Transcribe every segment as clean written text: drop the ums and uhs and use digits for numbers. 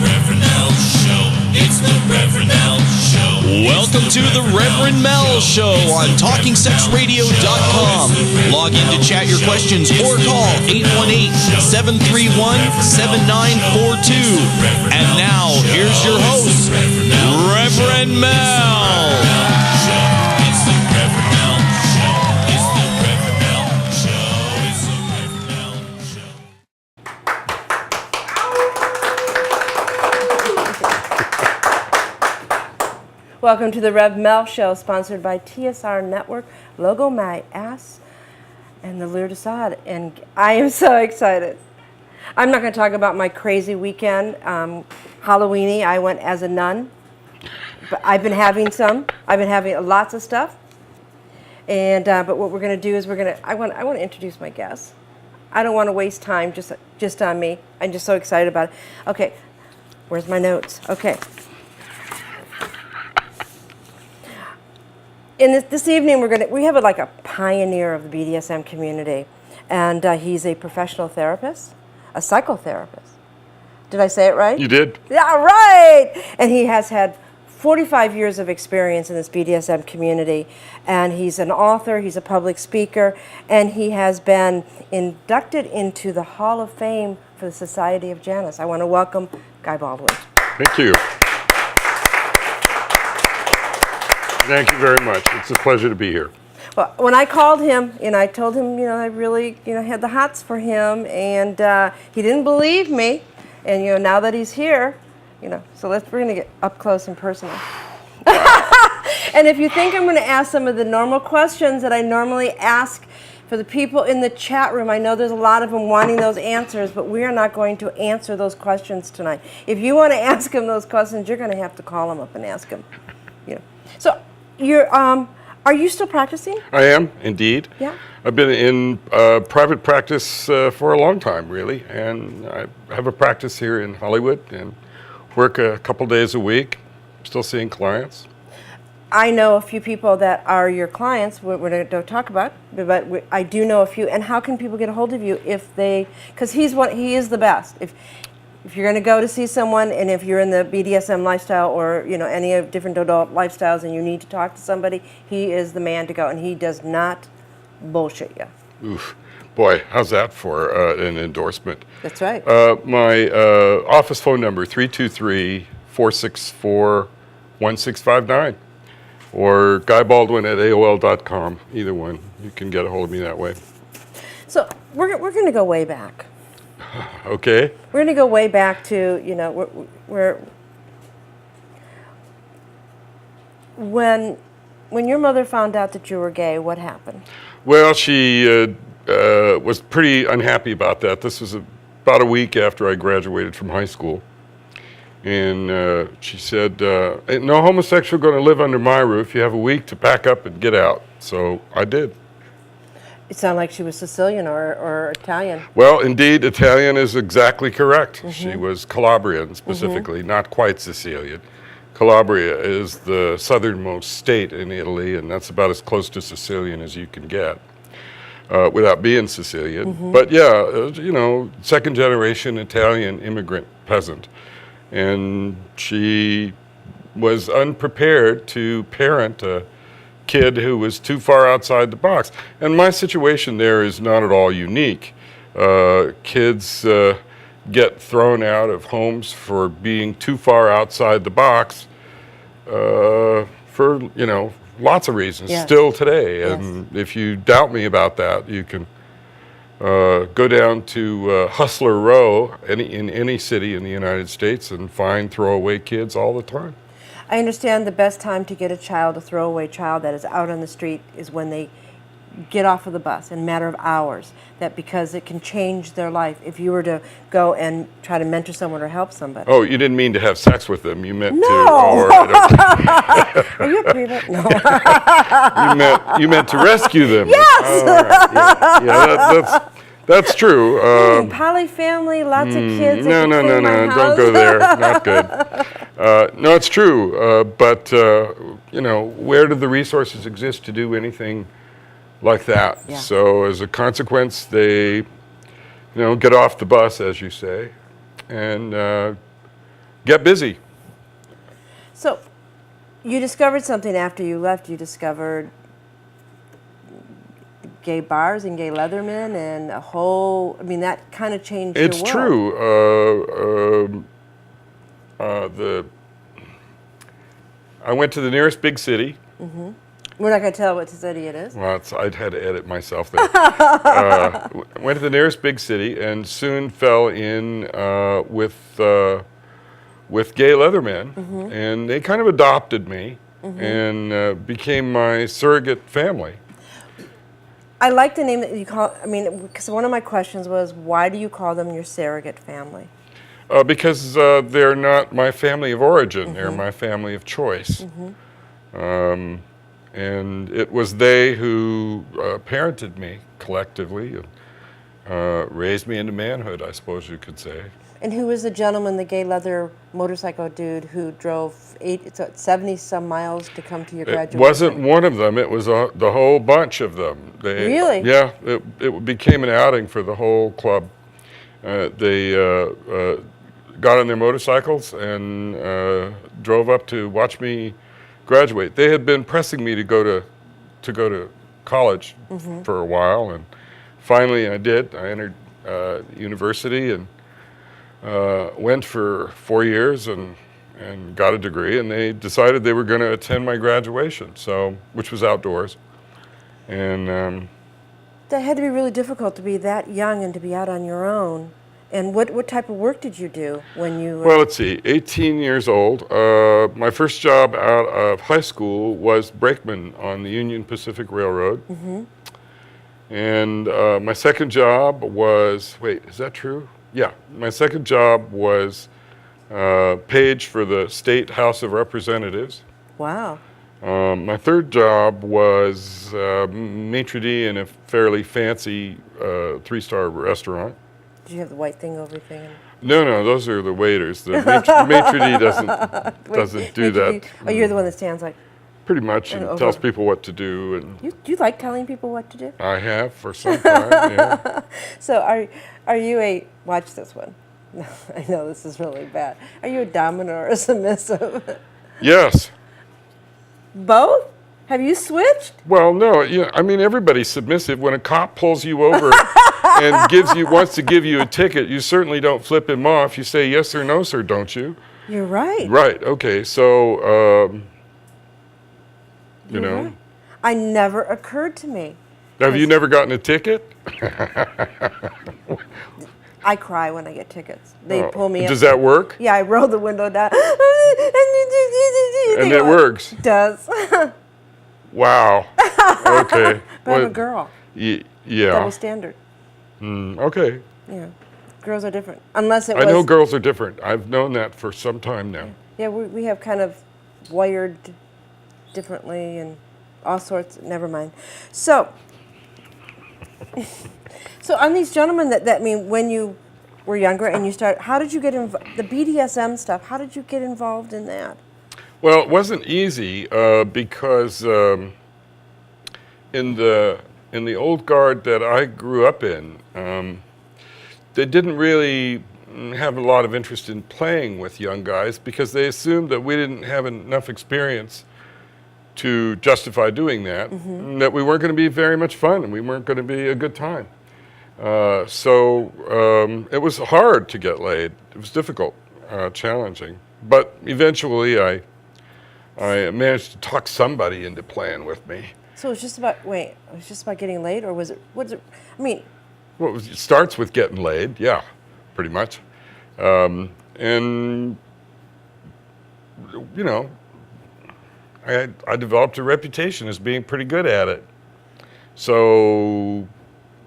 Rev Mel Show. It's the Rev Mel Show. Welcome to the Rev Mel Show on TalkingSexRadio.com. Log in to chat your questions or call 818-731-7942. And now, here's your host, Reverend Mel. Welcome to the Rev Mel Show, sponsored by TSR Network, Logo My Ass, and the Lear Desaad. And I am so excited. I'm not going to talk about my crazy weekend. Halloweeny, I went as a nun. But I've been having lots of stuff. And but what we're going to do is I want to introduce my guests. I don't want to waste time just on me. I'm just so excited about it. Okay, where's my notes? Okay. This evening we have like a pioneer of the BDSM community, and he's a professional therapist, a psychotherapist. Did I say it right? You did. Yeah, right. And he has had 45 years of experience in this BDSM community, and he's an author, he's a public speaker, and he has been inducted into the Hall of Fame for the Society of Janus. I want to welcome Guy Baldwin. Thank you. Thank you very much. It's a pleasure to be here. Well, when I called him, I told him, I really, had the hots for him, and he didn't believe me. And, now that he's here, so we're going to get up close and personal. And if you think I'm going to ask some of the normal questions that I normally ask for the people in the chat room, I know there's a lot of them wanting those answers, but we are not going to answer those questions tonight. If you want to ask him those questions, you're going to have to call him up and ask him. So, are you still practicing? I am, indeed. Yeah. I've been in private practice for a long time, really, and I have a practice here in Hollywood and work a couple days a week. Still seeing clients. I know a few people that are your clients. We're going to talk about, but I do know a few. And how can people get a hold of you because he is the best. If you're going to go to see someone, and if you're in the BDSM lifestyle or any of different adult lifestyles, and you need to talk to somebody, he is the man to go, and he does not bullshit you. Oof, boy, how's that for an endorsement? That's right. My office phone number 323-464-1659, or Guy Baldwin at AOL.com. Either one, you can get a hold of me that way. So we're going to go way back. Okay. We're going to go way back to, when your mother found out that you were gay, what happened? Well, she was pretty unhappy about that. This was about a week after I graduated from high school. And she said, ain't no homosexual going to live under my roof. You have a week to pack up and get out. So I did. It sounded like she was Sicilian or Italian. Well, indeed, Italian is exactly correct. Mm-hmm. She was Calabrian specifically, not quite Sicilian. Calabria is the southernmost state in Italy, and that's about as close to Sicilian as you can get without being Sicilian. Mm-hmm. But yeah, second generation Italian immigrant peasant. And she was unprepared to parent a kid who was too far outside the box. And my situation there is not at all unique. Kids get thrown out of homes for being too far outside the box for, lots of reasons, yes. Still today. Yes. And if you doubt me about that, you can go down to Hustler Row in any city in the United States and find throwaway kids all the time. I understand the best time to get a throwaway child that is out on the street is when they get off of the bus in a matter of hours, that because it can change their life if you were to go and try to mentor someone or help somebody. Oh, you didn't mean to have sex with them. You meant no. Are you a prevent? No. you meant to rescue them. Yes. Oh, right. Yeah, that's true. Poly family, lots of kids. No. Don't go there. Not good. No, it's true. But where do the resources exist to do anything like that? Yeah. So as a consequence, they, get off the bus, as you say, and get busy. So, you discovered something after you left. You discovered gay bars and gay Leathermen and a whole, I mean, that kind of changed your world. It's true. I went to the nearest big city. We're not going to tell what city it is. Well, I'd had to edit myself there. Went to the nearest big city and soon fell in with gay Leathermen, and they kind of adopted me and became my surrogate family. I like the name that you call, I mean, because one of my questions was, why do you call them your surrogate family? Because they're not my family of origin, they're my family of choice. And it was they who parented me collectively and raised me into manhood, I suppose you could say. And who was the gentleman, the gay leather motorcycle dude who drove 70 some miles to come to your graduation? It wasn't one of them, it was the whole bunch of them. Really? Yeah, it became an outing for the whole club. They got on their motorcycles and drove up to watch me graduate. They had been pressing me to go to college for a while, and finally I did. I entered university and went for 4 years and got a degree, and they decided they were going to attend my graduation, which was outdoors. And that had to be really difficult to be that young and to be out on your own. And what type of work did you do when you were... Well, let's see, 18 years old. My first job out of high school was brakeman on the Union Pacific Railroad. And my second job was, wait, is that true? Yeah, my second job was page for the State House of Representatives. Wow. My third job was maitre d' in a fairly fancy 3-star restaurant. Did you have the white thing over your thing? No, those are the waiters. The maitre d' doesn't do that. Oh, you're the one that stands like... Pretty much, and tells people what to do. And do you like telling people what to do? I have for some time, yeah. So are you a... Watch this one. No, I know this is really bad. Are you a dominant or a submissive? Yes. Both? Have you switched? Well, no. I mean, everybody's submissive. When a cop pulls you over and wants to give you a ticket, you certainly don't flip him off. You say yes or no, sir, don't you? You're right. Right. Okay. So, you know. Right. I never occurred to me. Have you never gotten a ticket? I cry when I get tickets. They pull me up. Does that work? Yeah, I roll the window down. And it works. It does. Wow. Okay. But I'm a girl. Yeah. Double standard. Okay. Yeah. Girls are different. Unless it I know girls are different. I've known that for some time now. Yeah, we have kind of wired differently and all sorts. Never mind. So on these gentlemen that mean when you were younger and you started, how did you get involved? The BDSM stuff, how did you get involved in that? Well, it wasn't easy because in the old guard that I grew up in, they didn't really have a lot of interest in playing with young guys because they assumed that we didn't have enough experience to justify doing that, and that we weren't going to be very much fun and we weren't going to be a good time. So it was hard to get laid. It was difficult, challenging. But eventually I managed to talk somebody into playing with me. So it was just about, it was just about getting laid, or was it, I mean... Well, it starts with getting laid, yeah, pretty much. And, you know, I developed a reputation as being pretty good at it. So...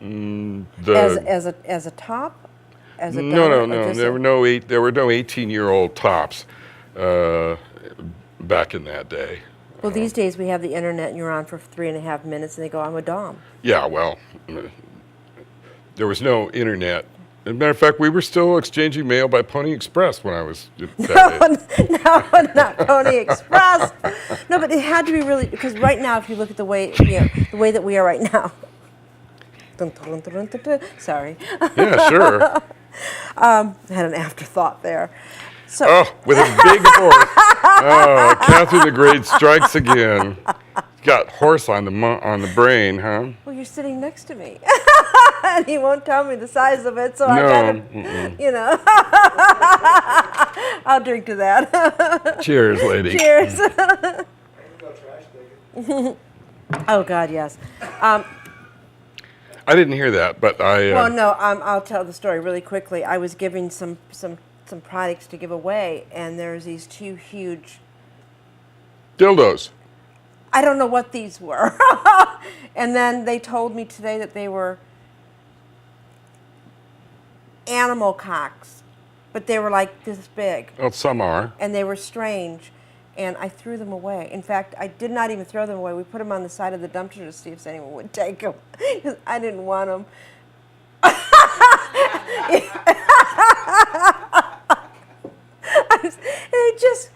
as a top? As a no. There were no 18-year-old tops back in that day. Well, these days we have the internet, and you're on for 3.5 minutes, and they go, "I'm a dom." Yeah, well, there was no internet. As a matter of fact, we were still exchanging mail by Pony Express when I was that age. No, not Pony Express. No, but it had to be really, because right now, if you look at the way that we are right now. Sorry. Yeah, sure. I had an afterthought there. with a big horse. Oh, Catherine the Great strikes again. Got horse on the brain, huh? Well, you're sitting next to me. And he won't tell me the size of it, so I No. gotta, you know. I'll drink to that. Cheers, lady. Cheers. Oh, God, yes. I didn't hear that, but I. Well, no, I'll tell the story really quickly. I was giving some products to give away, and there's these two huge, Dildos. I don't know what these were. And then they told me today that they were animal cocks, but they were like this big. Well, some are. And they were strange, and I threw them away. In fact, I did not even throw them away. We put them on the side of the dumpster to see if anyone would take them, because I didn't want them. It just...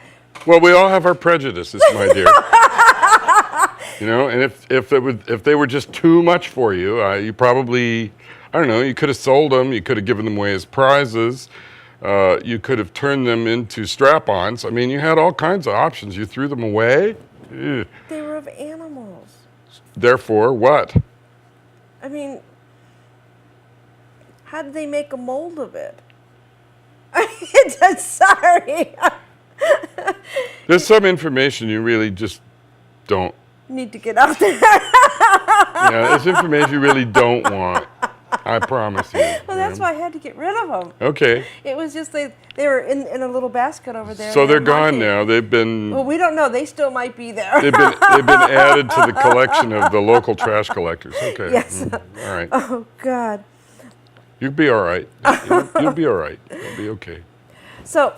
Well, we all have our prejudices, my dear. You know, and if they were just too much for you, you probably, I don't know, you could have sold them, you could have given them away as prizes, you could have turned them into strap-ons. I mean, you had all kinds of options. You threw them away. Ugh. They were of animals. Therefore, what? I mean, how did they make a mold of it? Sorry. There's some information you really just don't. Need to get out there. Yeah, there's information you really don't want. I promise you. Well, that's why I had to get rid of them. Okay. It was just they were in a little basket over there. So they're gone now. They've been. Well, we don't know. They still might be there. They've been added to the collection of the local trash collectors. Okay. Yes. All right. Oh, God. You'll be all right. You'll be all right. You'll be okay. So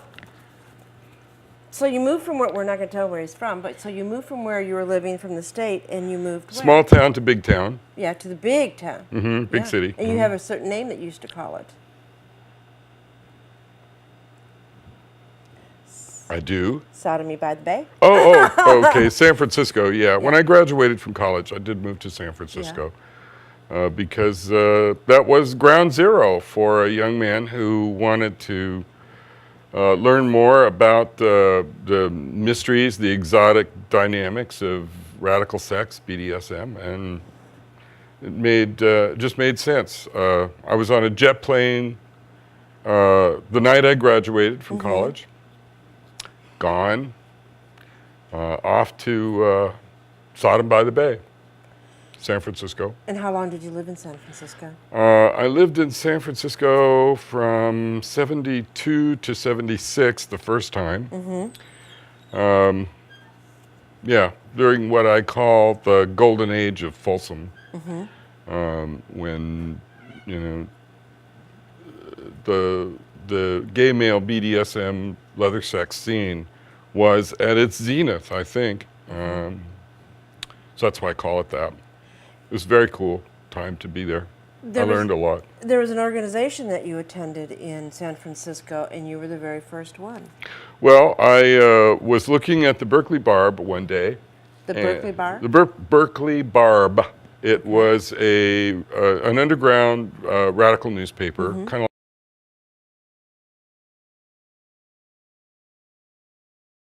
you moved from where, we're not going to tell where he's from, but so you moved from where you were living from the state, and you moved where? Small town to big town. Yeah, to the big town. Mm-hmm. Big Yeah. city. And you have a certain name that you used to call it. I do. Sodomy by the Bay. Oh, okay. San Francisco. Yeah. When I graduated from college, I did move to San Francisco because that was ground zero for a young man who wanted to learn more about the mysteries, the exotic dynamics of radical sex, BDSM, and it just made sense. I was on a jet plane the night I graduated from college. Gone, off to Sodom by the Bay, San Francisco. And how long did you live in San Francisco? I lived in San Francisco from 72 to 76 the first time. Yeah, during what I call the golden age of Folsom, when, you know, the gay male BDSM leather sex scene was at its zenith, I think. So that's why I call it that. It was a very cool time to be there. I learned a lot. There was an organization that you attended in San Francisco, and you were the very first one. Well, I was looking at the Berkeley Barb one day. The Berkeley Barb? The Berkeley Barb. It was an underground radical newspaper, kind of